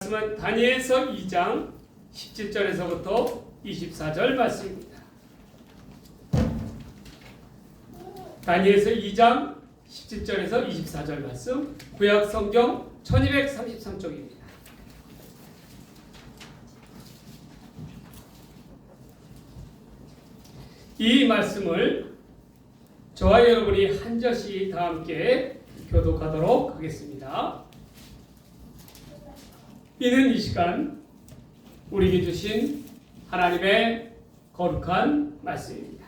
말씀은 다니엘서 2장 17절에서부터 24절 말씀입니다. 다니엘서 2장 17절에서 24절 말씀, 구약 성경 1233쪽입니다. 이 말씀을 저와 여러분이 한 절씩 다 함께 교독하도록 하겠습니다. 이는 이 시간 우리에게 주신 하나님의 거룩한 말씀입니다.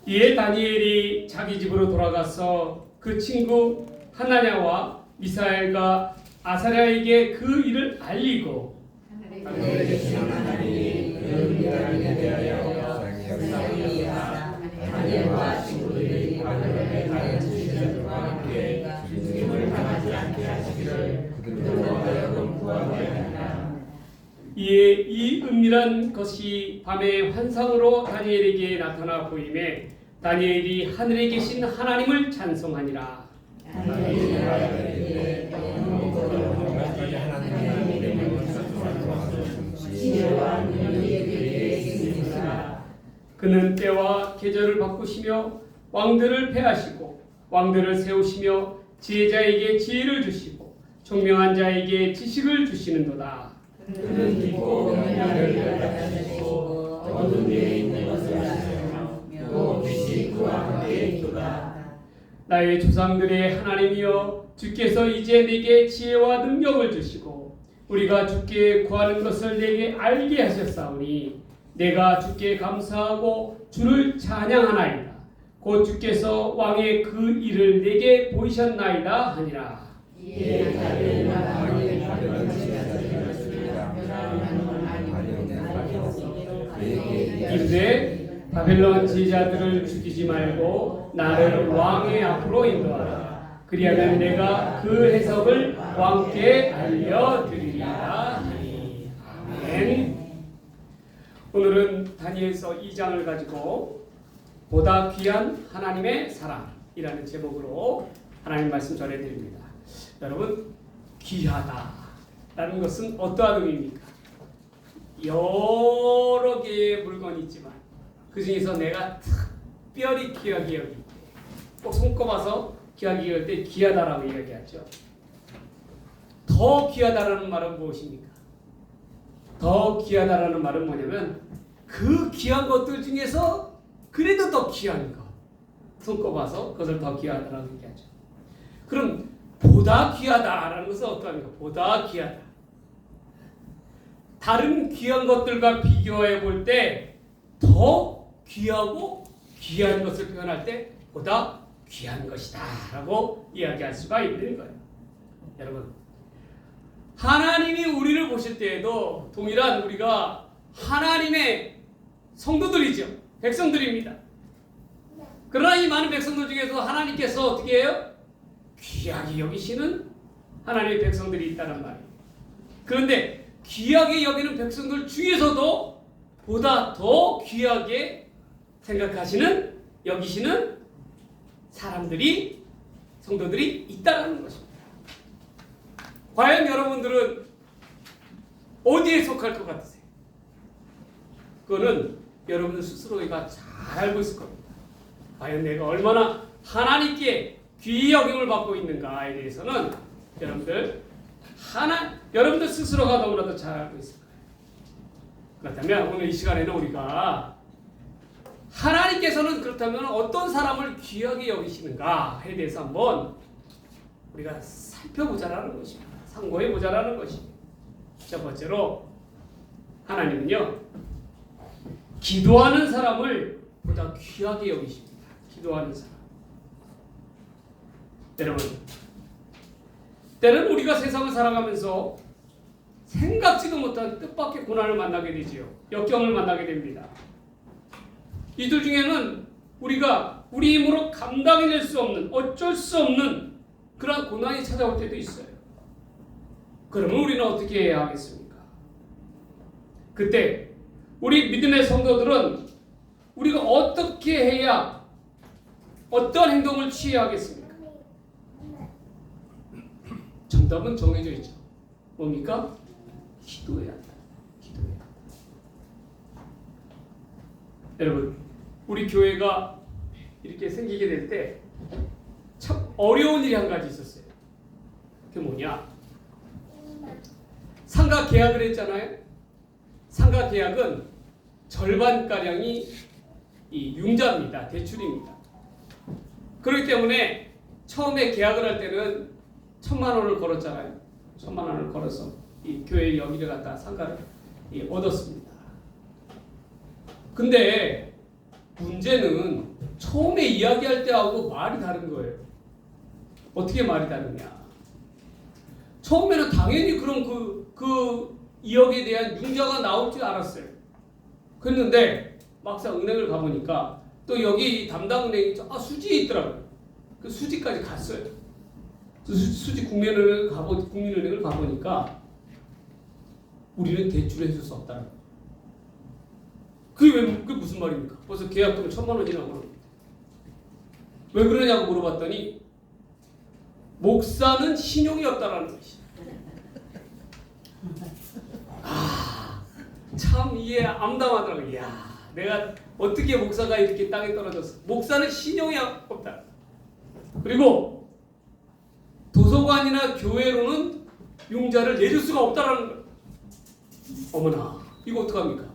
이에 다니엘이 자기 집으로 돌아가서 그 친구 하나냐와 미사엘과 아사랴에게 그 일을 알리고 다니엘과 친구들이 바벨론의 다른 지도자들과 함께 죽임을 당하지 않게 하시기를 그들로 하여금 구하게 하니라. 이에 이 은밀한 것이 밤의 환상으로 다니엘에게 나타나 보이매 다니엘이 하늘에 계신 하나님을 찬송하니라. 그는 때와 계절을 바꾸시며 왕들을 패하시고 왕들을 세우시며 지혜자에게 지혜를 주시고 총명한 자에게 지식을 주시는도다. 그는 깊고 영야를 열악하시고 어둠 위에 있는 것을 아시며 또 빛이 그와 함께 있도다. 나의 조상들의 하나님이여, 주께서 이제 내게 지혜와 능력을 주시고 우리가 주께 구하는 것을 내게 알게 하셨사오니 내가 주께 감사하고 주를 찬양하나이다. 곧 주께서 왕의 그 일을 내게 보이셨나이다 하니라. 이에 다니엘은 왕이 바벨론 지도자들이었습니다. 이르되 바벨론 지휘자들을 죽이지 말고 나를 왕의 앞으로 인도하라. 그리하면 내가 그 해석을 왕께 알려드리리라 하니. 아멘. 오늘은 다니엘서 2장을 가지고 보다 귀한 하나님의 사랑이라는 제목으로 하나님 말씀 전해드립니다. 여러분, 귀하다라는 것은 어떠한 의미입니까? 여러 개의 물건이 있지만 그 중에서 내가 특별히 귀하게 여길 때, 꼭 손꼽아서 귀하게 여길 때 귀하다라고 이야기하죠. 더 귀하다라는 말은 무엇입니까? 더 귀하다라는 말은 뭐냐면 그 귀한 것들 중에서 그래도 더 귀한 것, 손꼽아서 그것을 더 귀하다라고 얘기하죠. 그럼 보다 귀하다라는 것은 어떠합니까? 보다 귀하다. 다른 귀한 것들과 비교해 볼 때 더 귀하고 귀한 것을 표현할 때 보다 귀한 것이다 라고 이야기할 수가 있는 거예요. 여러분, 하나님이 우리를 보실 때에도 동일한 우리가 하나님의 성도들이죠. 백성들입니다. 그러나 이 많은 백성들 중에서 하나님께서 어떻게 해요? 귀하게 여기시는 하나님의 백성들이 있다는 말이에요. 그런데 귀하게 여기는 백성들 중에서도 보다 더 귀하게 생각하시는, 여기시는 사람들이, 성도들이 있다는 것입니다. 과연 여러분들은 어디에 속할 것 같으세요? 그거는 여러분들 스스로가 잘 알고 있을 겁니다. 과연 내가 얼마나 하나님께 귀히 여김을 받고 있는가에 대해서는 여러분들 스스로가 너무나도 잘 알고 있을 거예요. 그렇다면 오늘 이 시간에는 우리가 하나님께서는 그렇다면 어떤 사람을 귀하게 여기시는가에 대해서 한번 우리가 살펴보자라는 것입니다. 상고해보자라는 것입니다. 첫 번째로 하나님은요, 기도하는 사람을 보다 귀하게 여기십니다. 기도하는 사람. 여러분, 때는 우리가 세상을 살아가면서 생각지도 못한 뜻밖의 고난을 만나게 되지요. 역경을 만나게 됩니다. 이들 중에는 우리가 우리 힘으로 감당해낼 수 없는, 어쩔 수 없는 그런 고난이 찾아올 때도 있어요. 그러면 우리는 어떻게 해야 하겠습니까? 그때 우리 믿음의 성도들은 우리가 어떻게 해야, 어떤 행동을 취해야 하겠습니까? 정답은 정해져 있죠. 뭡니까? 기도해야 한다. 기도해야 한다. 여러분, 우리 교회가 이렇게 생기게 될 때 참 어려운 일이 한 가지 있었어요. 그게 뭐냐? 상가 계약을 했잖아요. 상가 계약은 절반가량이 이 융자입니다. 대출입니다. 그렇기 때문에 처음에 계약을 할 때는 1,000만 원을 걸었잖아요. 1,000만 원을 걸어서 이 교회 여기를 갖다 상가를 얻었습니다. 근데 문제는 처음에 이야기할 때하고 말이 다른 거예요. 어떻게 말이 다르냐? 처음에는 당연히 그런 그 2억에 대한 융자가 나올 줄 알았어요. 그랬는데 막상 은행을 가보니까 또 여기 담당 은행이 수지에 있더라고요. 그 수지까지 갔어요. 수지 국민은행을 가보니까 우리는 대출을 해줄 수 없다는 거예요. 그게 무슨 말입니까? 벌써 계약금을 1,000만 원이나 그럽니다. 왜 그러냐고 물어봤더니 목사는 신용이 없다라는 것이. 참 이해 암담하더라고요. 이야, 내가 어떻게 목사가 이렇게 땅에 떨어졌어? 목사는 신용이 없다. 그리고 도서관이나 교회로는 융자를 내줄 수가 없다라는 거예요. 어머나, 이거 어떡합니까?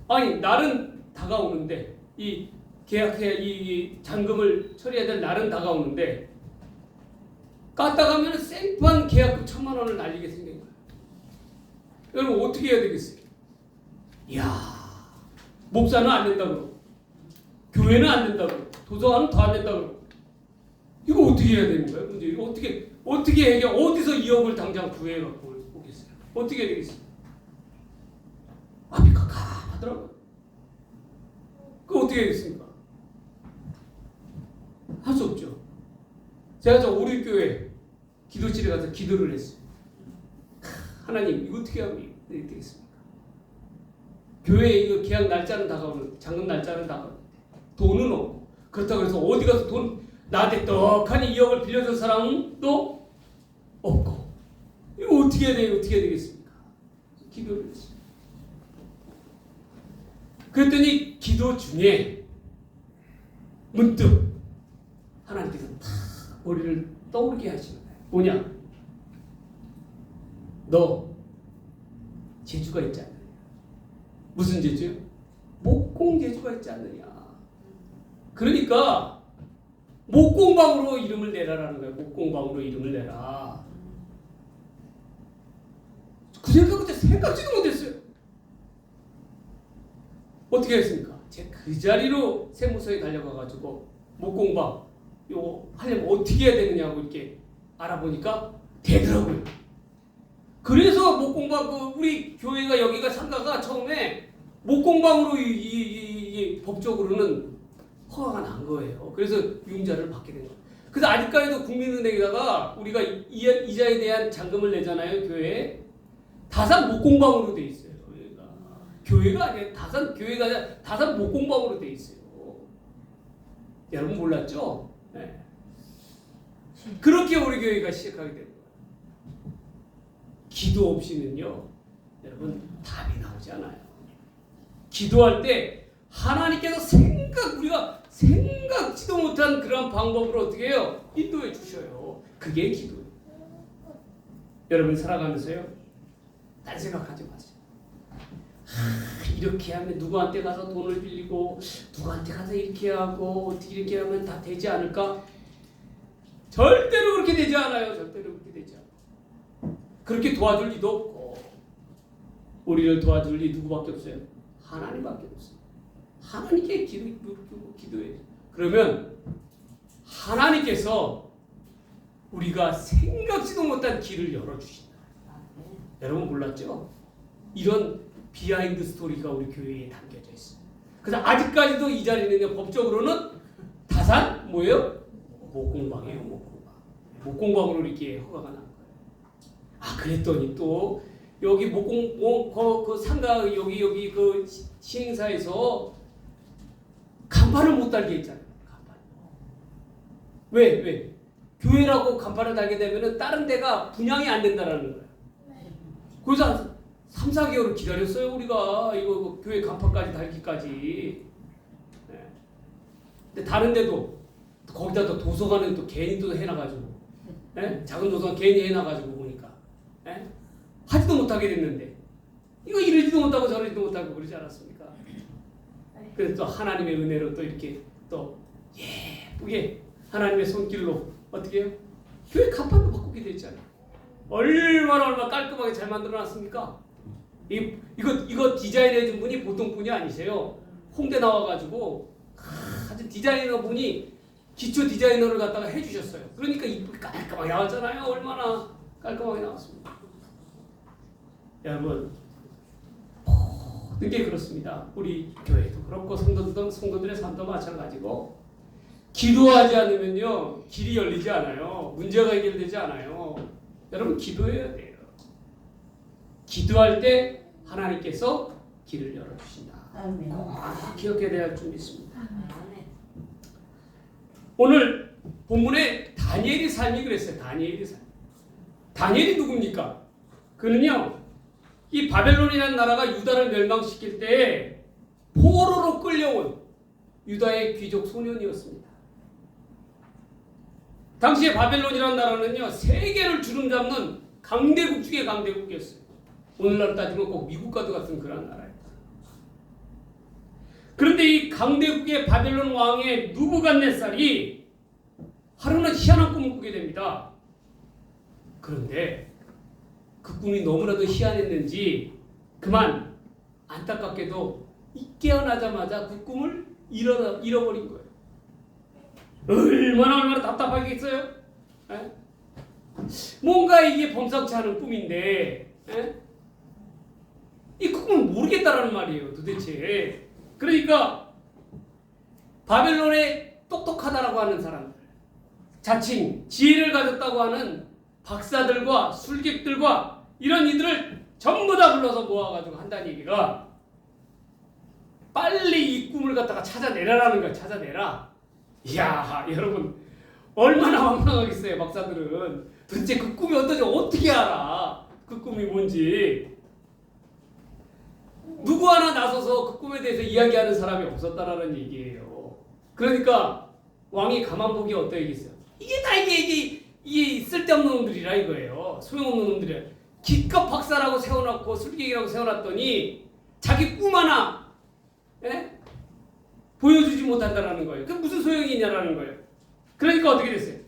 아니, 날은 다가오는데 이 계약해야 이 잔금을 처리해야 될 날은 다가오는데 깠다가면 생판 계약금 1,000만 원을 날리게 생긴 거예요. 여러분 어떻게 해야 되겠어요? 이야, 목사는 안 된다고, 교회는 안 된다고, 도서관은 더 안 된다고. 이거 어떻게 해야 되는 거예요? 문제 이거 어떻게 해결? 어디서 2억을 당장 구해 갖고 오겠어요? 어떻게 해야 되겠어요? 앞이 깜깜하더라고요. 그거 어떻게 해야겠습니까? 할 수 없죠. 제가 저 우리 교회 기도실에 가서 기도를 했어요. 하나님, 이거 어떻게 하면 되겠습니까? 교회 이거 계약 날짜는 다가오는데, 잔금 날짜는 다가오는데 돈은 없고, 그렇다고 해서 어디 가서 돈 나한테 떡하니 2억을 빌려준 사람은 또 없고, 이거 어떻게 해야 돼요? 어떻게 해야 되겠습니까? 기도를 했어요. 그랬더니 기도 중에 문득 하나님께서 탁 머리를 떠오르게 하시는 거예요. 뭐냐? 너 재주가 있지 않느냐? 무슨 재주요? 목공 재주가 있지 않느냐? 그러니까 목공방으로 이름을 내라라는 거예요. 목공방으로 이름을 내라. 그 생각은 생각지도 못했어요. 어떻게 했습니까? 제가 그 자리로 세무서에 달려가가지고 목공방 요거 하려면 어떻게 해야 되느냐고 이렇게 알아보니까 되더라고요. 그래서 목공방 우리 교회가 여기가 상가가 처음에 목공방으로 이 법적으로는 허가가 난 거예요. 그래서 융자를 받게 된 거예요. 그래서 아직까지도 국민은행에다가 우리가 이자에 대한 잔금을 내잖아요. 교회에 다산 목공방으로 돼 있어요. 교회가 아니라 교회가 아니라 다산 목공방으로 돼 있어요. 여러분 몰랐죠? 네. 그렇게 우리 교회가 시작하게 된 거예요. 기도 없이는요, 여러분 답이 나오지 않아요. 기도할 때 하나님께서 우리가 생각지도 못한 그런 방법으로 어떻게 해요? 인도해 주셔요. 그게 기도예요. 여러분 살아가면서요, 딴 생각하지 마세요. 이렇게 하면 누구한테 가서 돈을 빌리고 누구한테 가서 이렇게 하고 어떻게 이렇게 하면 다 되지 않을까? 절대로 그렇게 되지 않아요. 절대로 그렇게 되지 않아요. 그렇게 도와줄 리도 없고, 우리를 도와줄 리 누구밖에 없어요? 하나님밖에 없어요. 하나님께 기도해요. 그러면 하나님께서 우리가 생각지도 못한 길을 열어주신다. 여러분 몰랐죠? 이런 비하인드 스토리가 우리 교회에 담겨져 있어요. 그래서 아직까지도 이 자리는 법적으로는 다산 뭐예요? 목공방이에요. 목공방으로 이렇게 허가가 난 거예요. 그랬더니 또 여기 그 상가 여기 그 시행사에서 간판을 못 달게 했잖아요. 간판. 왜? 교회라고 간판을 달게 되면은 다른 데가 분양이 안 된다라는 거예요. 그래서 한 3, 4개월을 기다렸어요 우리가 이거 교회 간판까지 달기까지. 네. 근데 다른 데도 거기다 또 도서관은 또 괜히 또 해놔가지고, 네? 작은 도서관 괜히 해놔가지고 보니까, 네? 하지도 못하게 됐는데 이거 이러지도 못하고 저러지도 못하고 그러지 않았습니까? 그래서 또 하나님의 은혜로 또 이렇게 또 예쁘게 하나님의 손길로 어떻게 해요? 교회 간판도 바꾸게 됐잖아요. 얼마나 깔끔하게 잘 만들어놨습니까? 이거 디자인해준 분이 보통 분이 아니세요. 홍대 나와가지고 아주 디자이너 분이 기초 디자이너를 갖다가 해주셨어요. 그러니까 이쁘게 깔끔하게 나왔잖아요. 얼마나 깔끔하게 나왔습니다. 여러분, 모든 게 그렇습니다. 우리 교회도 그렇고 성도들의 삶도 마찬가지고, 기도하지 않으면요 길이 열리지 않아요. 문제가 해결되지 않아요. 여러분, 기도해야 돼요. 기도할 때 하나님께서 길을 열어주신다. 기억해야 될 줄 믿습니다. 오늘 본문에 다니엘의 삶이 그랬어요. 다니엘의 삶. 다니엘이 누굽니까? 그는요, 이 바벨론이라는 나라가 유다를 멸망시킬 때 포로로 끌려온 유다의 귀족 소년이었습니다. 당시에 바벨론이라는 나라는요, 세계를 주름잡는 강대국 중에 강대국이었어요. 오늘날 따지면 꼭 미국과도 같은 그런 나라예요. 그런데 이 강대국의 바벨론 왕의 느부갓네살이 하루는 희한한 꿈을 꾸게 됩니다. 그런데 그 꿈이 너무나도 희한했는지 그만 안타깝게도 깨어나자마자 그 꿈을 잃어버린 거예요. 얼마나 답답하겠어요? 에? 뭔가 이게 범상치 않은 꿈인데, 이 꿈을 모르겠다라는 말이에요, 도대체. 그러니까 바벨론에 똑똑하다라고 하는 사람들, 자칭 지혜를 가졌다고 하는 박사들과 술객들과 이런 이들을 전부 다 불러서 모아가지고 한다는 얘기가, 빨리 이 꿈을 갖다가 찾아내라라는 거야. 찾아내라. 이야, 여러분, 얼마나 황당하겠어요. 박사들은 도대체 그 꿈이 어떻게 알아? 그 꿈이 뭔지. 누구 하나 나서서 그 꿈에 대해서 이야기하는 사람이 없었다라는 얘기예요. 그러니까 왕이 가만 보기 어떠겠어요? 이게 다 이게 쓸데없는 놈들이라 이거예요. 소용없는 놈들이라. 기껏 박사라고 세워놓고 술객이라고 세워놨더니 자기 꿈 하나 보여주지 못한다라는 거예요. 그게 무슨 소용이 있냐라는 거예요. 그러니까 어떻게 됐어요?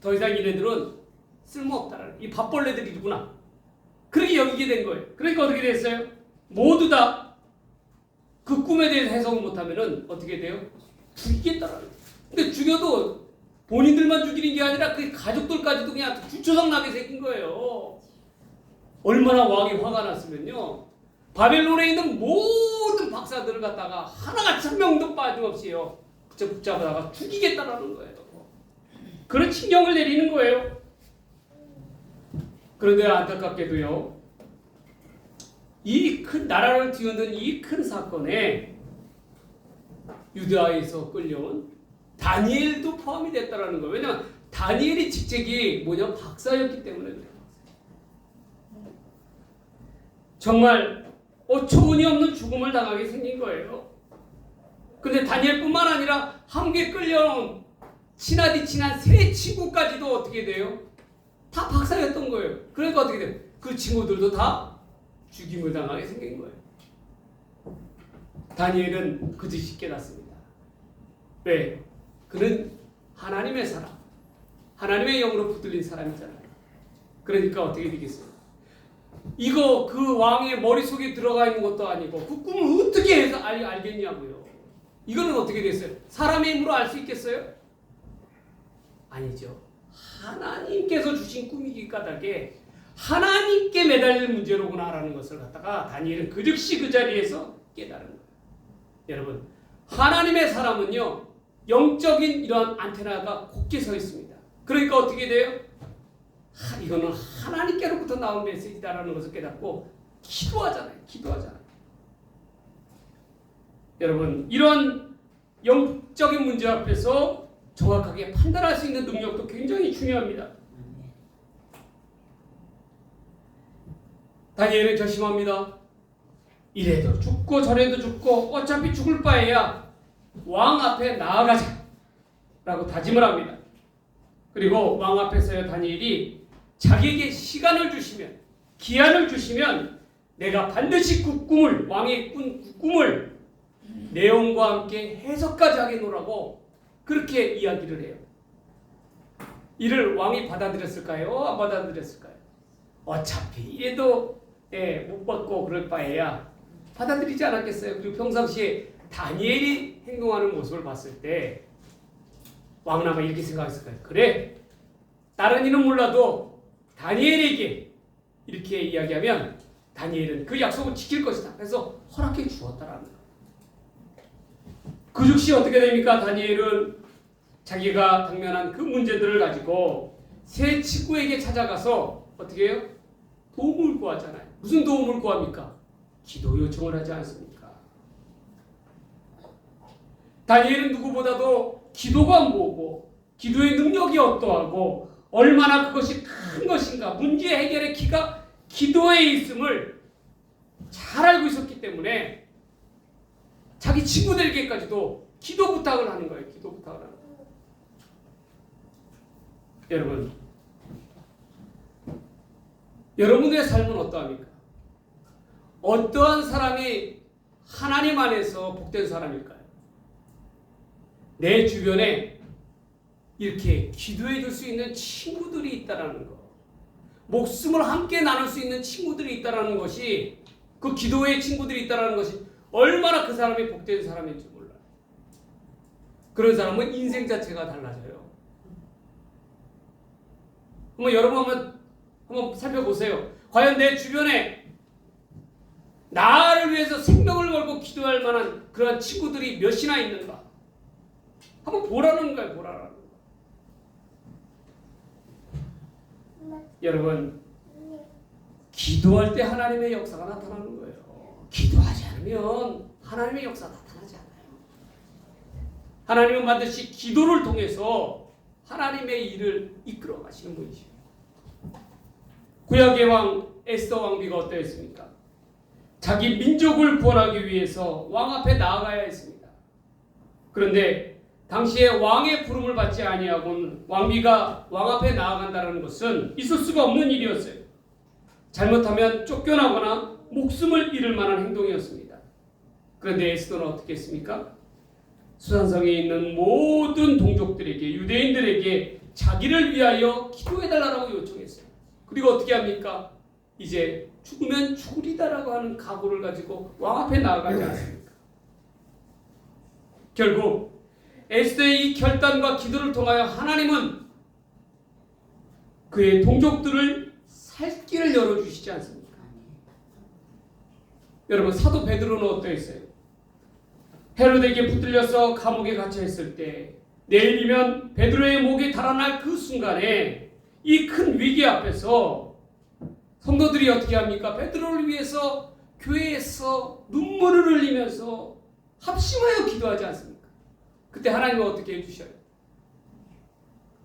더 이상 이네들은 쓸모없다라는, 이 밥벌레들이구나, 그렇게 여기게 된 거예요. 그러니까 어떻게 됐어요? 모두 다 그 꿈에 대해서 해석을 못하면은 어떻게 돼요? 죽이겠다라는 거예요. 근데 죽여도 본인들만 죽이는 게 아니라 그 가족들까지도 그냥 주초상 나게 생긴 거예요. 얼마나 왕이 화가 났으면요, 바벨론에 있는 모든 박사들을 갖다가 하나같이 한 명도 빠짐없이요 붙잡아다가 죽이겠다라는 거예요. 그런 칙령을 내리는 거예요. 그런데 안타깝게도요, 이 큰 나라를 뒤흔든 이 큰 사건에 유다에서 끌려온 다니엘도 포함이 됐다라는 거예요. 왜냐하면 다니엘이 직책이 뭐냐, 박사였기 때문에 그래요. 정말 어처구니 없는 죽음을 당하게 생긴 거예요. 근데 다니엘뿐만 아니라 함께 끌려온 친하디 친한 세 친구까지도 어떻게 돼요? 다 박사였던 거예요. 그러니까 어떻게 돼요? 그 친구들도 다 죽임을 당하게 생긴 거예요. 다니엘은 그 즉시 깨닫습니다. 왜? 그는 하나님의 사람, 하나님의 영으로 붙들린 사람이잖아요. 그러니까 어떻게 되겠어요? 이거 그 왕의 머릿속에 들어가 있는 것도 아니고 그 꿈을 어떻게 해서 알겠냐고요. 이거는 어떻게 됐어요? 사람의 힘으로 알 수 있겠어요? 아니죠. 하나님께서 주신 꿈이기 까닭에 하나님께 매달릴 문제로구나라는 것을 갖다가 다니엘은 그 즉시 그 자리에서 깨달은 거예요. 여러분, 하나님의 사람은요, 영적인 이러한 안테나가 곧게 서 있습니다. 그러니까 어떻게 돼요? 이거는 하나님께로부터 나온 메시지다라는 것을 깨닫고 기도하잖아요. 여러분, 이런 영적인 문제 앞에서 정확하게 판단할 수 있는 능력도 굉장히 중요합니다. 다니엘은 결심합니다. 이래도 죽고 저래도 죽고 어차피 죽을 바에야 왕 앞에 나아가자 라고 다짐을 합니다. 그리고 왕 앞에서요 다니엘이 자기에게 시간을 주시면, 기한을 주시면 내가 반드시 그 꿈을, 왕의 꾼 그 꿈을 내용과 함께 해석까지 하겠노라고 그렇게 이야기를 해요. 이를 왕이 받아들였을까요? 안 받아들였을까요? 어차피 이래도 못 받고 그럴 바에야 받아들이지 않았겠어요. 그리고 평상시에 다니엘이 행동하는 모습을 봤을 때 왕은 아마 이렇게 생각했을까요? 그래, 다른 이는 몰라도 다니엘에게 이렇게 이야기하면 다니엘은 그 약속을 지킬 것이다. 그래서 허락해 주었다라는 거예요. 그 즉시 어떻게 됩니까? 다니엘은 자기가 당면한 그 문제들을 가지고 세 친구에게 찾아가서 어떻게 해요? 도움을 구하잖아요. 무슨 도움을 구합니까? 기도 요청을 하지 않습니까? 다니엘은 누구보다도 기도가 뭐고 기도의 능력이 어떠하고 얼마나 그것이 큰 것인가, 문제 해결의 키가 기도에 있음을 잘 알고 있었기 때문에 자기 친구들에게까지도 기도 부탁을 하는 거예요. 기도 부탁을 하는 거예요. 여러분, 여러분의 삶은 어떠합니까? 어떠한 사람이 하나님 안에서 복된 사람일까요? 내 주변에 이렇게 기도해 줄 수 있는 친구들이 있다는 것, 목숨을 함께 나눌 수 있는 친구들이 있다는 것이, 그 기도의 친구들이 있다는 것이 얼마나 그 사람이 복된 사람인지 몰라요. 그런 사람은 인생 자체가 달라져요. 여러분 한번 살펴보세요. 과연 내 주변에 나를 위해서 생명을 걸고 기도할 만한 그런 친구들이 몇이나 있는가? 한번 보라는 거예요. 보라는 거예요. 여러분, 기도할 때 하나님의 역사가 나타나는 거예요. 기도하지 않으면 하나님의 역사가 나타나지 않아요. 하나님은 반드시 기도를 통해서 하나님의 일을 이끌어 가시는 분이시죠. 구약의 왕 에스더 왕비가 어떠했습니까? 자기 민족을 구원하기 위해서 왕 앞에 나아가야 했습니다. 그런데 당시에 왕의 부름을 받지 아니하고는 왕비가 왕 앞에 나아간다는 것은 있을 수가 없는 일이었어요. 잘못하면 쫓겨나거나 목숨을 잃을 만한 행동이었습니다. 그런데 에스더는 어떻게 했습니까? 수산성에 있는 모든 동족들에게, 유대인들에게 자기를 위하여 기도해달라고 요청했어요. 그리고 어떻게 합니까? 이제 죽으면 죽으리다라고 하는 각오를 가지고 왕 앞에 나아가지 않습니까? 결국 에스더의 이 결단과 기도를 통하여 하나님은 그의 동족들을 살 길을 열어주시지 않습니까? 여러분, 사도 베드로는 어떠했어요? 헤로데에게 붙들려서 감옥에 갇혀 있을 때 내일이면 베드로의 목이 달아날 그 순간에 이 큰 위기 앞에서 성도들이 어떻게 합니까? 베드로를 위해서 교회에서 눈물을 흘리면서 합심하여 기도하지 않습니까? 그때 하나님은 어떻게 해주셔요?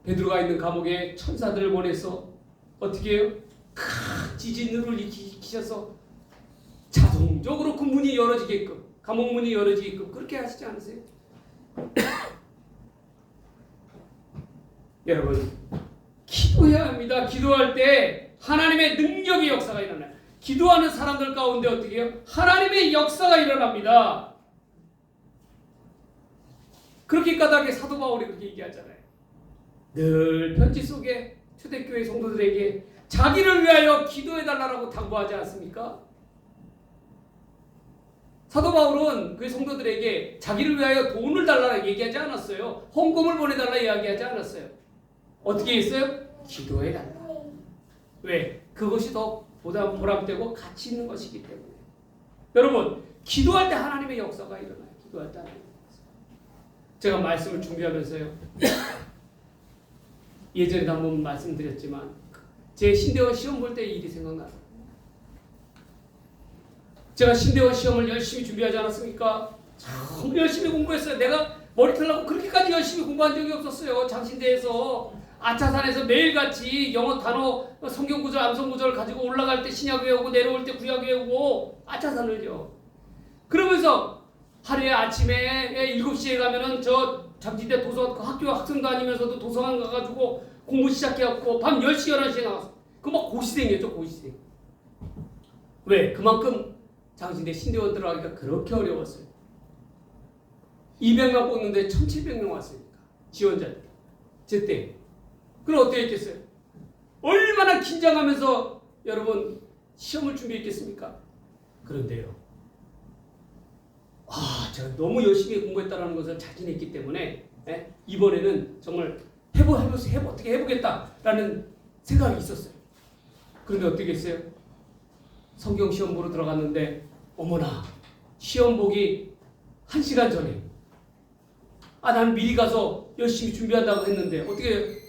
베드로가 있는 감옥에 천사들을 보내서 어떻게 해요? 큰 지진을 일으키셔서 자동적으로 그 문이 열어지게끔, 감옥 문이 열어지게끔 그렇게 하시지 않으세요? 여러분, 기도해야 합니다. 기도할 때 하나님의 능력의 역사가 일어나요. 기도하는 사람들 가운데 어떻게 해요? 하나님의 역사가 일어납니다. 그렇게 까닭에 사도 바울이 그렇게 얘기하잖아요. 늘 편지 속에 초대교회 성도들에게 자기를 위하여 기도해달라고 당부하지 않습니까? 사도 바울은 그 성도들에게 자기를 위하여 돈을 달라고 얘기하지 않았어요. 헌금을 보내달라 이야기하지 않았어요. 어떻게 했어요? 기도해달라. 왜? 그것이 더 보람되고 가치 있는 것이기 때문에. 여러분, 기도할 때 하나님의 역사가 일어나요. 기도할 때 하나님의 역사. 제가 말씀을 준비하면서요, 예전에도 한번 말씀드렸지만 제 신대원 시험 볼 때 일이 생각나요. 제가 신대원 시험을 열심히 준비하지 않았습니까? 참 열심히 공부했어요. 내가 머리 털라고 그렇게까지 열심히 공부한 적이 없었어요. 장신대에서 아차산에서 매일같이 영어 단어 성경 구절 암송 구절 가지고 올라갈 때 신약 외우고 내려올 때 구약 외우고 아차산을요. 그러면서 하루에 아침에 7시에 가면은 저 장신대 도서관 그 학교 학생 다니면서도 도서관 가가지고 공부 시작해갖고 밤 10시 11시에 나왔어. 그 막 고시생이었죠. 고시생. 왜? 그만큼 장신대 신대원 들어가기가 그렇게 어려웠어요. 200명 뽑는데 1700명 왔으니까 지원자들 제때. 그럼 어떻게 했겠어요? 얼마나 긴장하면서 여러분 시험을 준비했겠습니까? 그런데요, 제가 너무 열심히 공부했다는 것을 자신했기 때문에 이번에는 정말 어떻게 해보겠다라는 생각이 있었어요. 그런데 어떻게 했어요? 성경 시험 보러 들어갔는데 어머나 시험 보기 1시간 전에 나는 미리 가서 열심히 준비한다고 했는데 어떻게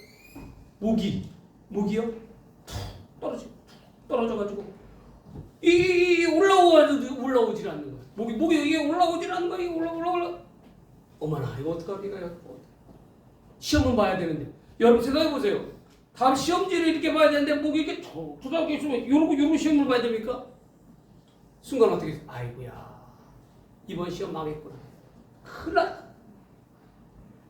목이요? 떨어져가지고 이 올라오질 않는 거야. 목이 이게 올라오질 않는 거야. 이게 올라. 어머나 이거 어떡합니까? 시험은 봐야 되는데 여러분 생각해 보세요. 다음 시험지를 이렇게 봐야 되는데 목이 이렇게 툭툭하게 있으면 이러고 시험을 봐야 됩니까? 순간 어떻게 했어? 아이고야 이번 시험 망했구나. 큰일 났다.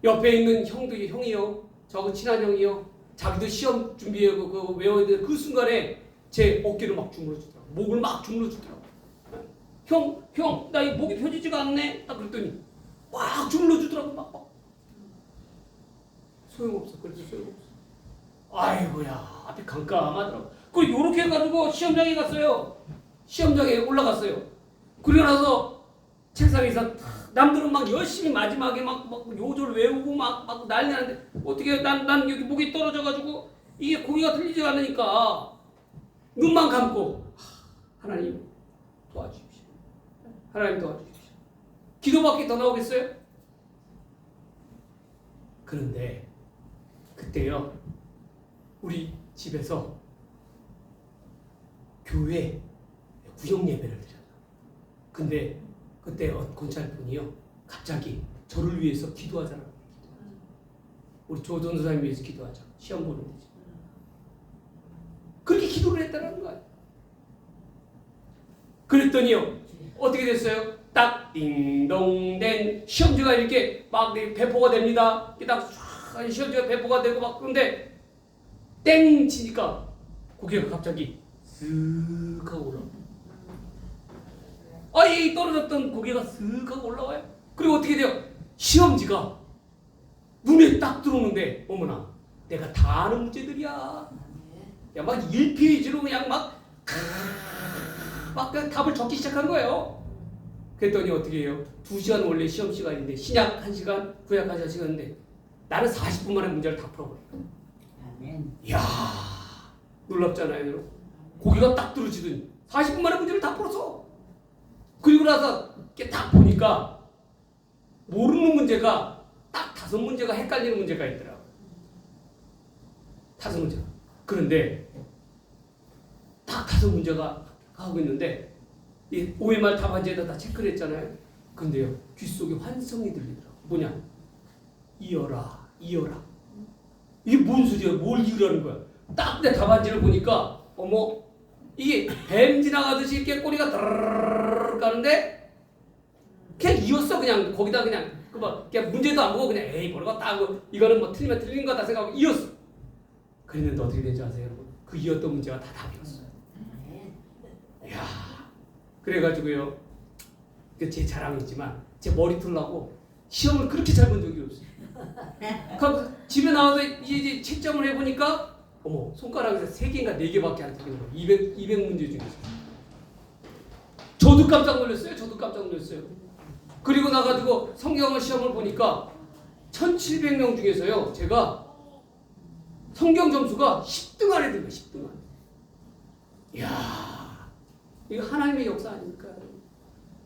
옆에 있는 형이요, 저하고 친한 형이요, 자기도 시험 준비하고 그거 외워야 되는 그 순간에 제 어깨를 막 주물러주더라고. 목을 막 주물러주더라고. 형, 나 이 목이 펴지지가 않네. 딱 그랬더니 막 주물러주더라고. 막. 소용없어. 그래도 소용없어. 아이고야, 앞이 깜깜하더라고. 그리고 요렇게 해가지고 시험장에 갔어요. 시험장에 올라갔어요. 그러고 나서 책상에서 남들은 막 열심히 마지막에 막 요절 외우고 막 난리 나는데 어떻게 난 여기 목이 떨어져가지고 이게 고개가 들리지 않으니까 눈만 감고 하나님 도와주십시오. 하나님 도와주십시오. 기도밖에 더 나오겠어요? 그런데 그때요 우리 집에서 교회 구역 예배를 드려요. 근데 그때 권찰분이요 갑자기 저를 위해서 기도하자라고. 우리 조 전도사님 위해서 기도하자. 시험 보는 거지. 그렇게 기도를 했다는 거야. 그랬더니요 어떻게 됐어요? 딱 딩동댕 시험지가 이렇게 막 배포가 됩니다. 딱 시험지가 배포가 되고 막 그런데 땡 치니까 고개가 갑자기 쓱 하고 올라와. 이 떨어졌던 고개가 쓱 하고 올라와요. 그리고 어떻게 돼요? 시험지가 눈에 딱 들어오는데 어머나 내가 다 아는 문제들이야. 막 1페이지로 그냥 막 그냥 답을 적기 시작한 거예요. 그랬더니 어떻게 해요? 2시간 원래 시험 시간인데 신약 1시간, 구약 1시간인데 나는 40분 만에 문제를 다 풀어버려요. 이야 놀랍잖아요. 여러분. 고개가 딱 들어지더니 40분 만에 문제를 다 풀었어. 그리고 나서 이렇게 딱 보니까 모르는 문제가 딱 5문제가 헷갈리는 문제가 있더라고요. 5문제가. 그런데 딱 5문제가 하고 있는데 이 OMR 답안지에다 다 체크를 했잖아요. 근데요 귓속에 환성이 들리더라고요. 뭐냐? 이어라. 이게 뭔 소리야? 뭘 이으라는 거야? 딱 내 답안지를 보니까 어머 이게 뱀 지나가듯이 이렇게 꼬리가 드르르르 가는데 그냥 이었어. 그냥 거기다 그냥 그냥 문제도 안 보고 그냥 에이 모르겠다 하고 이거는 뭐 틀리면 틀린 거다 생각하고 이었어. 그랬는데 어떻게 된지 아세요 여러분? 그 이었던 문제가 다 답이었어요. 이야 그래가지고요 제 자랑이지만 제 머리 털라고 시험을 그렇게 잘 본 적이 없어요. 그럼 집에 나와서 이제 채점을 해보니까 어머 손가락에서 3개인가 4개밖에 안 틀린 거예요. 200문제 중에서. 저도 깜짝 놀랐어요. 그리고 나가지고 성경을 시험을 보니까 1700명 중에서요 제가 성경 점수가 10등 안에 든 거예요. 10등 안에. 이야 이거 하나님의 역사 아닙니까?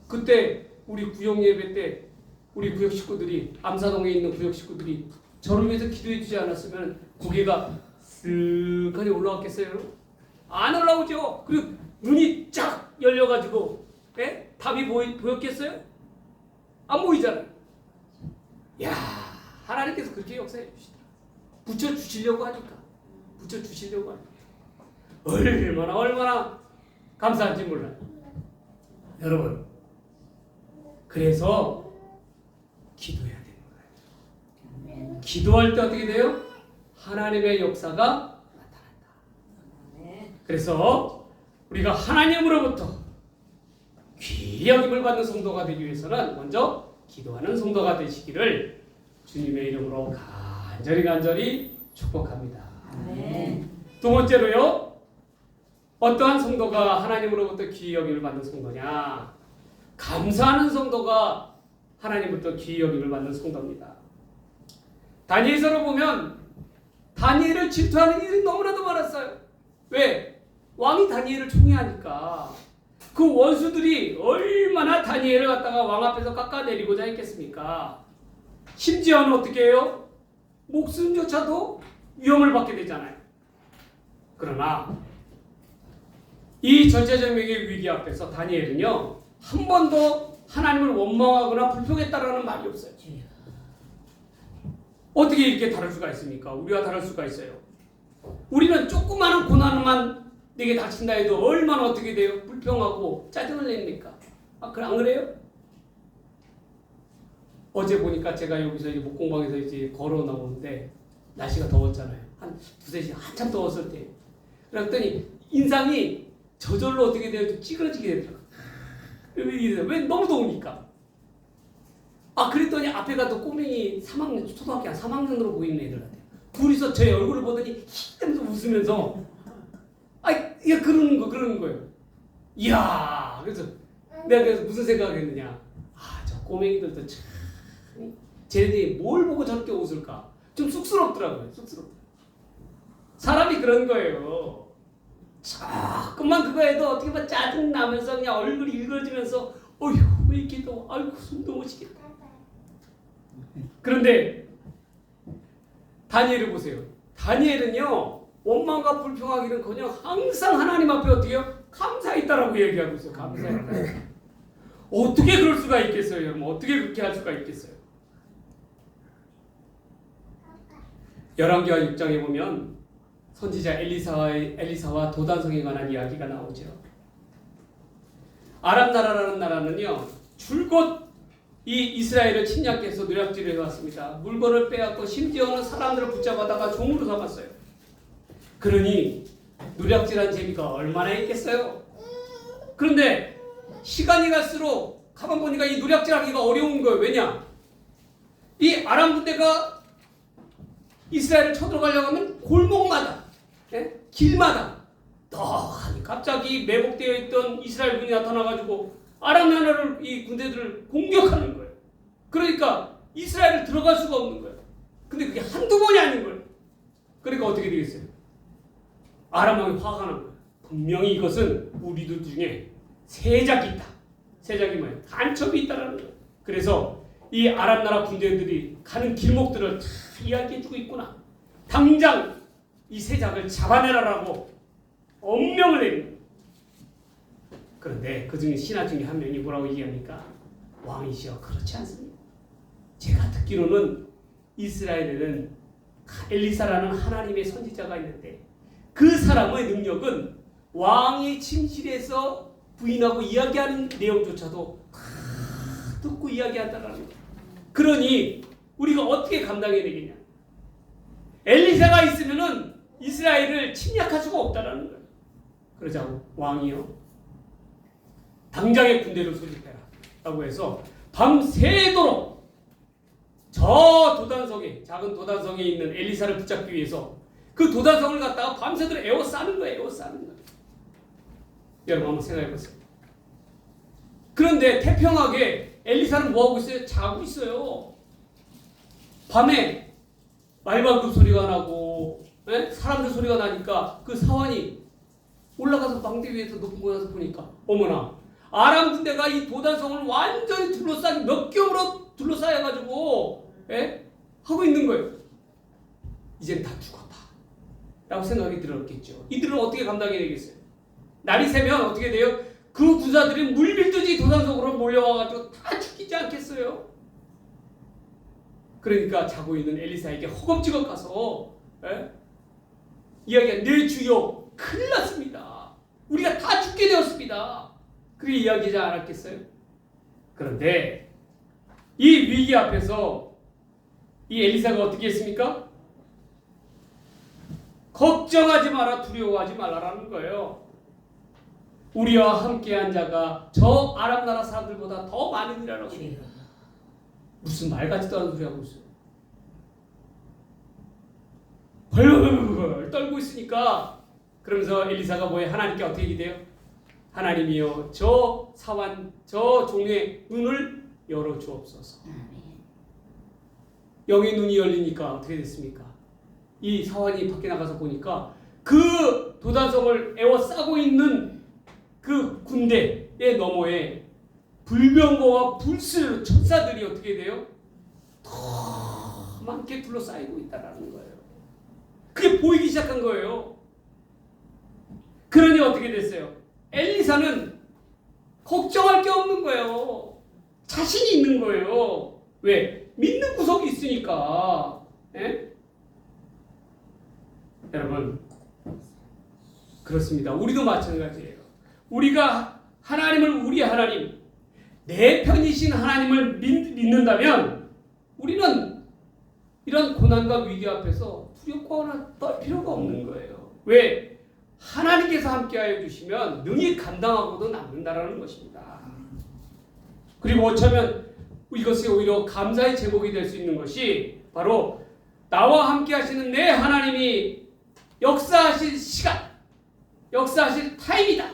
그때 우리 구역 예배 때 우리 구역 식구들이 암사동에 있는 구역 식구들이 저를 위해서 기도해 주지 않았으면 고개가 쓱하니 올라왔겠어요? 안 올라오죠. 그리고 눈이 쫙 열려가지고 답이 보였겠어요? 안 보이잖아요. 야, 하나님께서 그렇게 역사해 주시더라. 붙여주시려고 하니까. 붙여주시려고 하니까. 얼마나 감사한지 몰라요. 여러분, 그래서 기도해야 되는 거예요. 기도할 때 어떻게 돼요? 하나님의 역사가 나타난다. 그래서 우리가 하나님으로부터 귀히 여김을 받는 성도가 되기 위해서는 먼저 기도하는 성도가 되시기를 주님의 이름으로 간절히 축복합니다. 두 번째로요, 어떠한 성도가 하나님으로부터 귀히 여김을 받는 성도냐? 감사하는 성도가 하나님부터 귀히 여김을 받는 성도입니다. 다니엘서를 보면 다니엘을 질투하는 일이 너무나도 많았어요. 왜? 왕이 다니엘을 총애하니까. 그 원수들이 얼마나 다니엘을 갖다가 왕 앞에서 깎아내리고자 했겠습니까? 심지어는 어떻게 해요? 목숨조차도 위험을 받게 되잖아요. 그러나 이 절제절명의 위기 앞에서 다니엘은요, 한 번도 하나님을 원망하거나 불평했다라는 말이 없어요. 어떻게 이렇게 다를 수가 있습니까? 우리가 다를 수가 있어요. 우리는 조그마한 고난만 내게 닥친다 해도 얼마나 어떻게 돼요? 불평하고 짜증을 냅니까? 안 그래요? 어제 보니까 제가 여기서 이제 목공방에서 이제 걸어 나오는데 날씨가 더웠잖아요. 한 2-3시 한참 더웠을 때. 그랬더니 인상이 저절로 어떻게 돼요? 좀 찌그러지게 되더라고요. 왜? 너무 더우니까. 그랬더니 앞에 가도 꼬맹이 3학년, 초등학교 한 3학년으로 보이는 애들 같아요. 둘이서 제 얼굴을 보더니 히 하면서 웃으면서 그러는 거예요. 이야, 그래서 내가 그래서 무슨 생각을 했느냐. 저 꼬맹이들도 참, 쟤네들이 뭘 보고 저렇게 웃을까? 좀 쑥스럽더라고요. 사람이 그런 거예요. 조금만 그거 해도 어떻게 보면 짜증나면서 그냥 얼굴이 일그러지면서 어휴, 왜 이렇게 더워? 아이고, 숨도 못 쉬겠다. 그런데 다니엘을 보세요. 다니엘은요, 원망과 불평하기는커녕 항상 하나님 앞에 어떻게 해요? 감사했다라고 얘기하고 있어요. 감사했다. 어떻게 그럴 수가 있겠어요, 여러분? 어떻게 그렇게 할 수가 있겠어요? 열왕기하 6장에 보면 선지자 엘리사와 도단성에 관한 이야기가 나오죠. 아람 나라라는 나라는요, 줄곧 이 이스라엘을 침략해서 노략질을 해왔습니다. 물건을 빼앗고 심지어는 사람들을 붙잡아다가 종으로 삼았어요. 그러니 노략질한 재미가 얼마나 있겠어요? 그런데 시간이 갈수록 가만 보니까 이 노략질하기가 어려운 거예요. 왜냐? 이 아람 군대가 이스라엘을 쳐들어가려고 하면 골목마다, 길마다 갑자기 매복되어 있던 이스라엘 군이 나타나가지고 아람 나라를, 이 군대들을 공격하는 거예요. 그러니까 이스라엘을 들어갈 수가 없는 거예요. 근데 그게 한두 번이 아닌 거예요. 그러니까 어떻게 되겠어요? 아람 왕이 화가 난 거예요. 분명히 이것은 우리들 중에 세작이 있다. 세작이 뭐예요? 간첩이 있다라는 거예요. 그래서 이 아람 나라 군대들이 가는 길목들을 다 이야기해주고 있구나. 당장 이 세작을 잡아내라라고 엄명을 내린 거예요. 그런데 그 중에 신하 중에 한 명이 뭐라고 얘기합니까? 왕이시여, 그렇지 않습니다. 제가 듣기로는 이스라엘에는 엘리사라는 하나님의 선지자가 있는데 그 사람의 능력은 왕이 침실에서 부인하고 이야기하는 내용조차도 다 듣고 이야기한다라는 거예요. 그러니 우리가 어떻게 감당해야 되겠냐? 엘리사가 있으면은 이스라엘을 침략할 수가 없다라는 거예요. 그러자 왕이요, 당장의 군대를 소집해라 라고 해서 밤새도록 저 도단성에, 작은 도단성에 있는 엘리사를 붙잡기 위해서 그 도단성을 갖다가 밤새도록 에워싸는 거예요. 여러분 한번 생각해 보세요. 그런데 태평하게 엘리사는 뭐하고 있어요? 자고 있어요. 밤에 말발굽 소리가 나고 사람들 소리가 나니까 그 사환이 올라가서 망대 위에서 높은 곳에서 보니까 어머나, 아람 군대가 이 도단성을 완전히 둘러싸기, 몇 겹으로 둘러싸여가지고 하고 있는 거예요. 이젠 다 죽었다 라고 생각이 들었겠죠. 이들은 어떻게 감당해야 되겠어요? 날이 새면 어떻게 돼요? 그 군사들이 물밀듯이 도단성으로 몰려와가지고 다 죽이지 않겠어요? 그러니까 자고 있는 엘리사에게 허겁지겁 가서 이야기한 내 주여 큰일 났습니다. 우리가 다 죽게 되었습니다. 그렇게 이야기하지 않았겠어요? 그런데 이 위기 앞에서 이 엘리사가 어떻게 했습니까? 걱정하지 마라, 두려워하지 말라라는 거예요. 우리와 함께한 자가 저 아람 나라 사람들보다 더 많으니라라고. 무슨 말 같지도 않은 소리 하고 있어요. 벌벌벌 떨고 있으니까 그러면서 엘리사가 뭐에 하나님께 어떻게 기대요? 하나님이여 저 사환 저 종의 눈을 열어 주옵소서. 영의 눈이 열리니까 어떻게 됐습니까? 이 사환이 밖에 나가서 보니까 그 도단성을 에워싸고 있는 그 군대의 너머에 불병거와 불술 천사들이 어떻게 돼요? 더 많게 둘러싸이고 있다라는 거예요. 그게 보이기 시작한 거예요. 그러니 어떻게 됐어요? 엘리사는 걱정할 게 없는 거예요. 자신이 있는 거예요. 왜? 믿는 구석이 있으니까. 에? 여러분 그렇습니다. 우리도 마찬가지예요. 우리가 하나님을 우리 하나님 내 편이신 하나님을 믿는다면 우리는 이런 고난과 위기 앞에서 두렵거나 떨 필요가 없는 거예요. 왜? 하나님께서 함께하여 주시면 능히 감당하고도 남는다라는 것입니다. 그리고 어쩌면 이것이 오히려 감사의 제목이 될 수 있는 것이 바로 나와 함께 하시는 내 하나님이 역사하실 시간, 역사하실 타임이다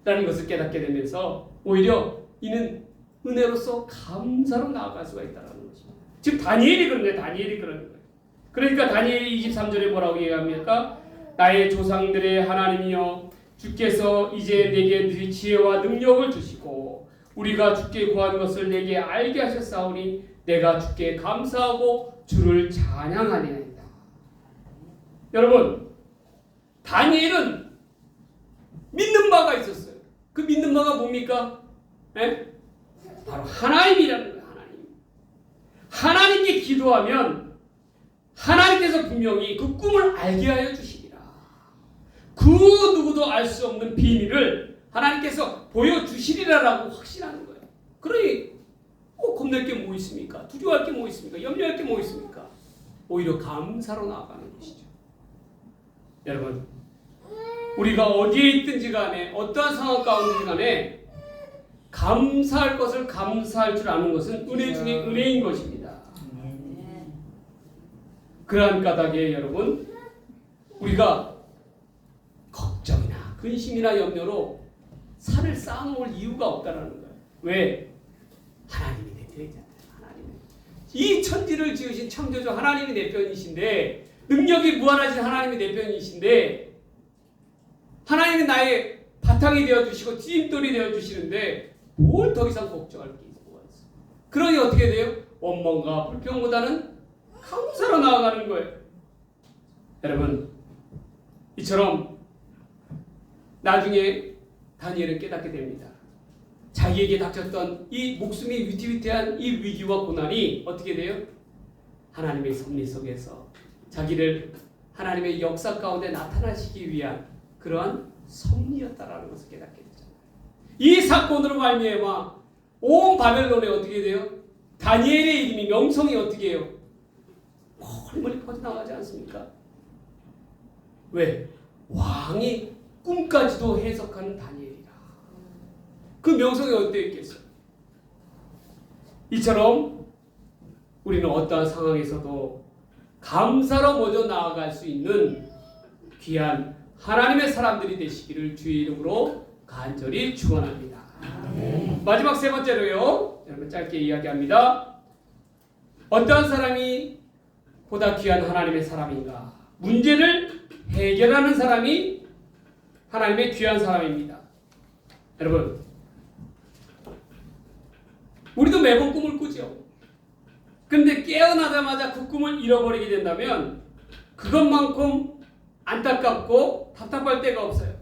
라는 것을 깨닫게 되면서 오히려 이는 은혜로서 감사로 나아갈 수가 있다는 것입니다. 지금 다니엘이 그런데 다니엘이 그러는 거예요. 그러니까 다니엘이 23절에 뭐라고 얘기합니까? 나의 조상들의 하나님이여 주께서 이제 내게 지혜와 능력을 주시고 우리가 주께 구한 것을 내게 알게 하셨사오니 내가 주께 감사하고 주를 찬양하리이다. 여러분 다니엘은 믿는 바가 있었어요. 그 믿는 바가 뭡니까? 네? 바로 하나님이라는 거예요. 하나님. 하나님께 기도하면 하나님께서 분명히 그 꿈을 알게 하여 주시리라. 그 누구도 알 수 없는 비밀을 하나님께서 보여주시리라라고 확신하는 거예요. 그러니 겁낼 게 뭐 있습니까? 두려워할 게 뭐 있습니까? 염려할 게 뭐 있습니까? 오히려 감사로 나아가는 것이죠. 여러분 우리가 어디에 있든지 간에 어떠한 상황 가운데 간에 감사할 것을 감사할 줄 아는 것은 은혜 중에 은혜인 것입니다. 그러한 까닭에 여러분 우리가 걱정이나 근심이나 염려로 산을 쌓아놓을 이유가 없다는 거예요. 왜? 하나님이 내 편이잖아요. 이 천지를 지으신 창조주 하나님이 내 편이신데 능력이 무한하신 하나님이 내 편이신데 하나님이 나의 바탕이 되어주시고 디딤돌이 되어주시는데 뭘 더 이상 걱정할 게 있고 있어. 그러니 어떻게 돼요? 원망과 불평보다는 감사로 나아가는 거예요. 여러분 이처럼 나중에 다니엘은 깨닫게 됩니다. 자기에게 닥쳤던 이 목숨이 위태위태한 이 위기와 고난이 어떻게 돼요? 하나님의 섭리 속에서 자기를 하나님의 역사 가운데 나타나시기 위한 그러한 섭리였다라는 것을 깨닫게 되잖아요. 이 사건으로 말미암아 온 바벨론에 어떻게 돼요? 다니엘의 이름이 명성이 어떻게 해요? 멀리 퍼져나가지 않습니까? 왜? 왕이 꿈까지도 해석하는 다니엘이라. 그 명성이 어디에 있겠어요? 이처럼 우리는 어떠한 상황에서도 감사로 먼저 나아갈 수 있는 귀한 하나님의 사람들이 되시기를 주의 이름으로 간절히 축원합니다. 마지막 세 번째로요. 여러분 짧게 이야기합니다. 어떠한 사람이 보다 귀한 하나님의 사람인가? 문제를 해결하는 사람이 하나님의 귀한 사람입니다. 여러분 우리도 매번 꿈을 꾸죠. 그런데 깨어나자마자 그 꿈을 잃어버리게 된다면 그것만큼 안타깝고 답답할 데가 없어요.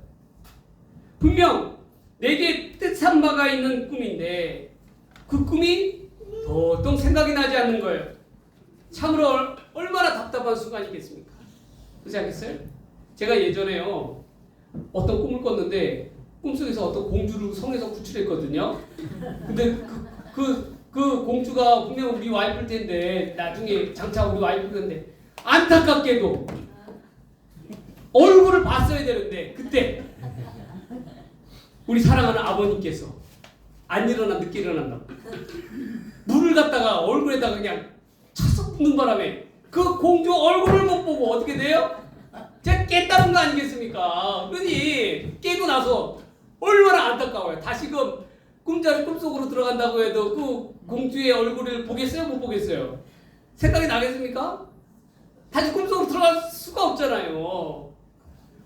분명 내게 뜻한 바가 있는 꿈인데 그 꿈이 보통 생각이 나지 않는 거예요. 참으로 얼마나 답답한 순간이겠습니까? 그렇지 않겠어요? 제가 예전에요 어떤 꿈을 꿨는데 꿈속에서 어떤 공주를 성에서 구출했거든요. 근데 그 공주가 분명 우리 와이프일 텐데 나중에 장차 우리 와이프일 텐데 안타깝게도 얼굴을 봤어야 되는데 그때 우리 사랑하는 아버님께서 안 일어나 늦게 일어난다고 물을 갖다가 얼굴에다가 그냥 찼어 붓는 바람에 그 공주 얼굴을 못 보고 어떻게 돼요? 제가 깼다는 거 아니겠습니까? 그러니 깨고 나서 얼마나 안타까워요. 다시금 꿈속으로 들어간다고 해도 그 공주의 얼굴을 보겠어요? 못 보겠어요? 생각이 나겠습니까? 다시 꿈속으로 들어갈 수가 없잖아요.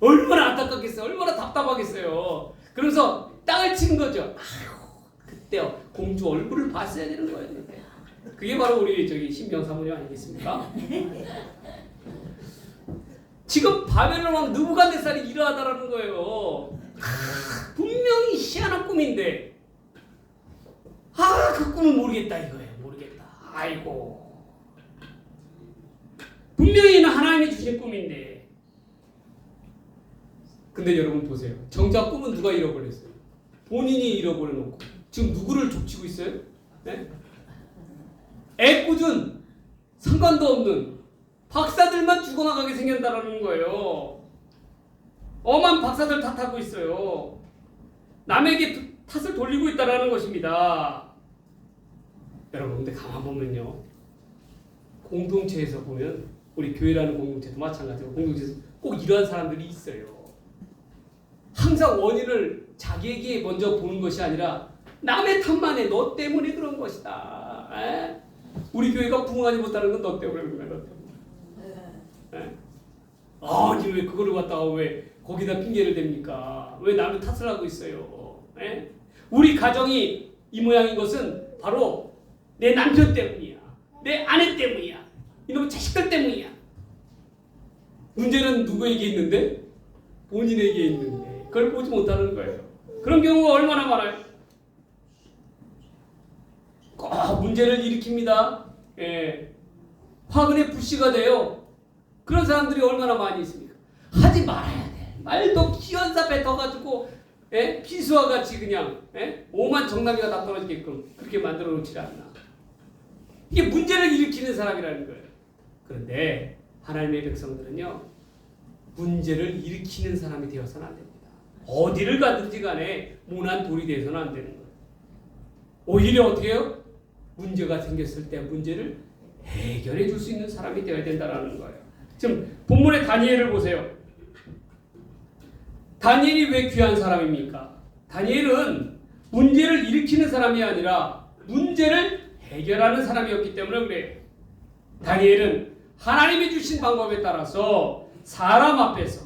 얼마나 안타깝겠어요? 얼마나 답답하겠어요? 그러면서 땅을 치는 거죠. 아휴, 그때요. 공주 얼굴을 봤어야 되는 거였는데. 그게 바로 우리 신병 사모님 아니겠습니까? 지금 바벨론 왕 느부갓네살이 이러하다라는 거예요. 분명히 희한한 꿈인데 그 꿈은 모르겠다 이거예요. 모르겠다. 아이고. 분명히 하나님이 주신 꿈인데 근데 여러분 보세요. 정작 꿈은 누가 잃어버렸어요? 본인이 잃어버려놓고 지금 누구를 족치고 있어요? 네? 애꿎은 상관도 없는 박사들만 죽어나가게 생겼다라는 거예요. 엄한 박사들 탓하고 있어요. 남에게 탓을 돌리고 있다라는 것입니다. 여러분 근데 가만 보면요. 공동체에서 보면 우리 교회라는 공동체도 마찬가지고 공동체에서 꼭 이러한 사람들이 있어요. 항상 원인을 자기에게 먼저 보는 것이 아니라 남의 탓만 해. 너 때문에 그런 것이다. 에? 우리 교회가 부흥하지 못하는 건 너 때문에 그런 거야. 너 때문에. 에? 아니 왜 그거를 갖다가 왜 거기다 핑계를 댑니까? 왜 남의 탓을 하고 있어요? 에? 우리 가정이 이 모양인 것은 바로 내 남편 때문이야. 내 아내 때문이야. 이놈의 자식들 때문이야. 문제는 누구에게 있는데? 본인에게 있는데 그걸 보지 못하는 거예요. 그런 경우가 얼마나 많아요. 꼭 문제를 일으킵니다. 예. 화근에 불씨가 돼요. 그런 사람들이 얼마나 많이 있습니까? 하지 말아야 돼. 말도 기원사 뱉어가지고 예? 피수와 같이 그냥 예? 오만 정나미가 다 떨어지게끔 그렇게 만들어 놓지 않나. 이게 문제를 일으키는 사람이라는 거예요. 그런데 하나님의 백성들은요 문제를 일으키는 사람이 되어서는 안 됩니다. 어디를 가든지 간에 모난 돌이 되어서는 안 되는 거예요. 오히려 어떻게 해요? 문제가 생겼을 때 문제를 해결해 줄 수 있는 사람이 되어야 된다는 거예요. 지금 본문의 다니엘을 보세요. 다니엘이 왜 귀한 사람입니까? 다니엘은 문제를 일으키는 사람이 아니라 문제를 해결하는 사람이었기 때문에 그래요. 다니엘은 하나님이 주신 방법에 따라서 사람 앞에서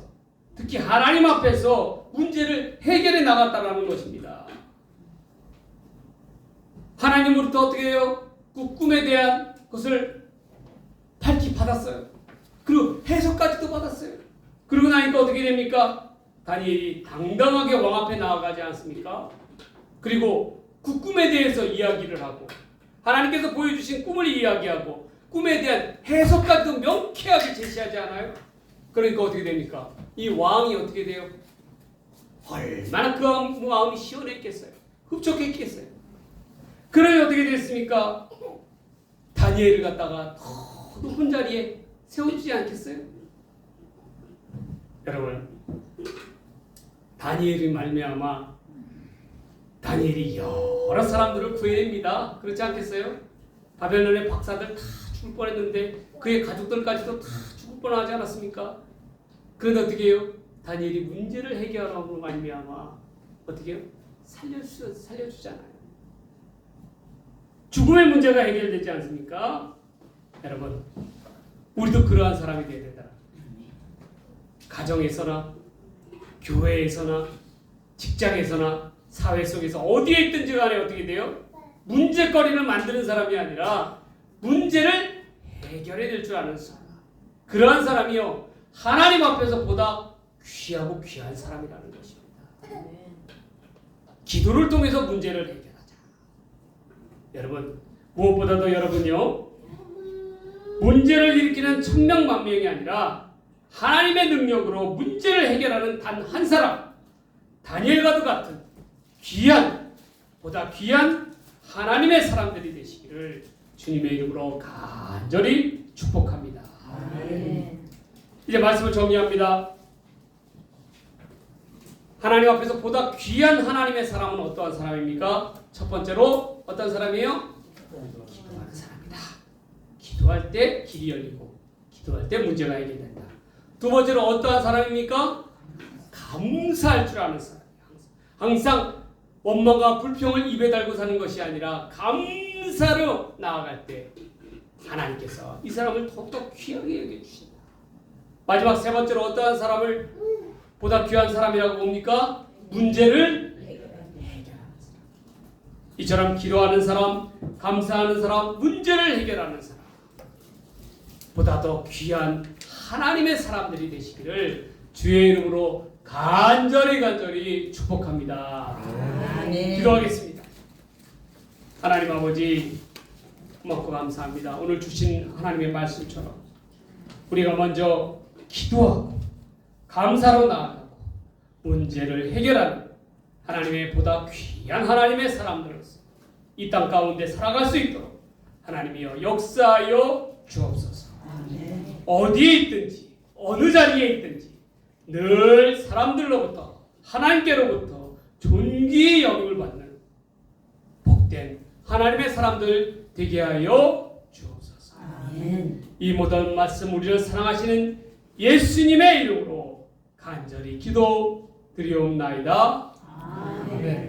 특히 하나님 앞에서 문제를 해결해 나갔다는 것입니다. 하나님으로부터 어떻게 해요? 그 꿈에 대한 것을 밝히 받았어요. 그리고 해석까지도 받았어요. 그러고 나니까 어떻게 됩니까? 다니엘이 당당하게 왕 앞에 나아가지 않습니까? 그리고 그 꿈에 대해서 이야기를 하고 하나님께서 보여주신 꿈을 이야기하고 꿈에 대한 해석까지도 명쾌하게 제시하지 않아요? 그러니까 어떻게 됩니까? 이 왕이 어떻게 돼요? 얼마나 그 마음이 시원했겠어요? 흡족했겠어요? 그러니 어떻게 됐습니까? 다니엘을 갖다가 더 높은 자리에 세워주지 않겠어요? 여러분 다니엘이 말미암아 다니엘이 여러 사람들을 구해냅니다. 그렇지 않겠어요? 바벨론의 박사들 다 죽을 뻔했는데 그의 가족들까지도 다 죽을 뻔하지 않았습니까? 그런데 어떻게 해요? 다니엘이 문제를 해결함으로 말미암아 어떻게 해요? 살려주잖아요. 죽음의 문제가 해결되지 않습니까? 여러분 우리도 그러한 사람이 되어야 된다. 가정에서나 교회에서나 직장에서나 사회 속에서 어디에 있든지 간에 어떻게 돼요? 문제거리를 만드는 사람이 아니라 문제를 해결해야 될 줄 아는 사람. 그러한 사람이요 하나님 앞에서 보다 귀하고 귀한 사람이라는 것입니다. 기도를 통해서 문제를 해결하자. 여러분 무엇보다도 여러분요, 문제를 일으키는 천명만명이 아니라 하나님의 능력으로 문제를 해결하는 단 한 사람, 다니엘과도 같은 보다 귀한 하나님의 사람들이 되시기를 주님의 이름으로 간절히 축복합니다. 이제 말씀을 정리합니다. 하나님 앞에서 보다 귀한 하나님의 사람은 어떠한 사람입니까? 첫 번째로 어떤 사람이에요? 기도하는 사람이다. 기도할 때 길이 열리고 기도할 때 문제가 해결된다. 두 번째로 어떠한 사람입니까? 감사할 줄 아는 사람이에요. 항상 원망과 불평을 입에 달고 사는 것이 아니라 감사로 나아갈 때 하나님께서 이 사람을 더욱더 귀하게 여겨주신다. 마지막 세 번째로 어떠한 사람을 보다 귀한 사람이라고 봅니까? 문제를 해결하는 사람. 이처럼 기도하는 사람, 감사하는 사람, 문제를 해결하는 사람, 보다 더 귀한 하나님의 사람들이 되시기를 주의 이름으로 간절히 축복합니다. 아멘. 기도하겠습니다. 하나님 아버지, 고맙고 감사합니다. 오늘 주신 하나님의 말씀처럼 우리가 먼저 기도하고 감사로 나아가고 문제를 해결하는 하나님의 보다 귀한 하나님의 사람들로서 이 땅 가운데 살아갈 수 있도록 하나님이여 역사하여 주옵소서. 어디에 있든지 어느 자리에 있든지 늘 사람들로부터 하나님께로부터 존귀의 여김을 받는 복된 하나님의 사람들 되게 하여 주옵소서. 이 모든 말씀 우리를 사랑하시는 예수님의 이름으로 간절히 기도 드리옵나이다. 아멘.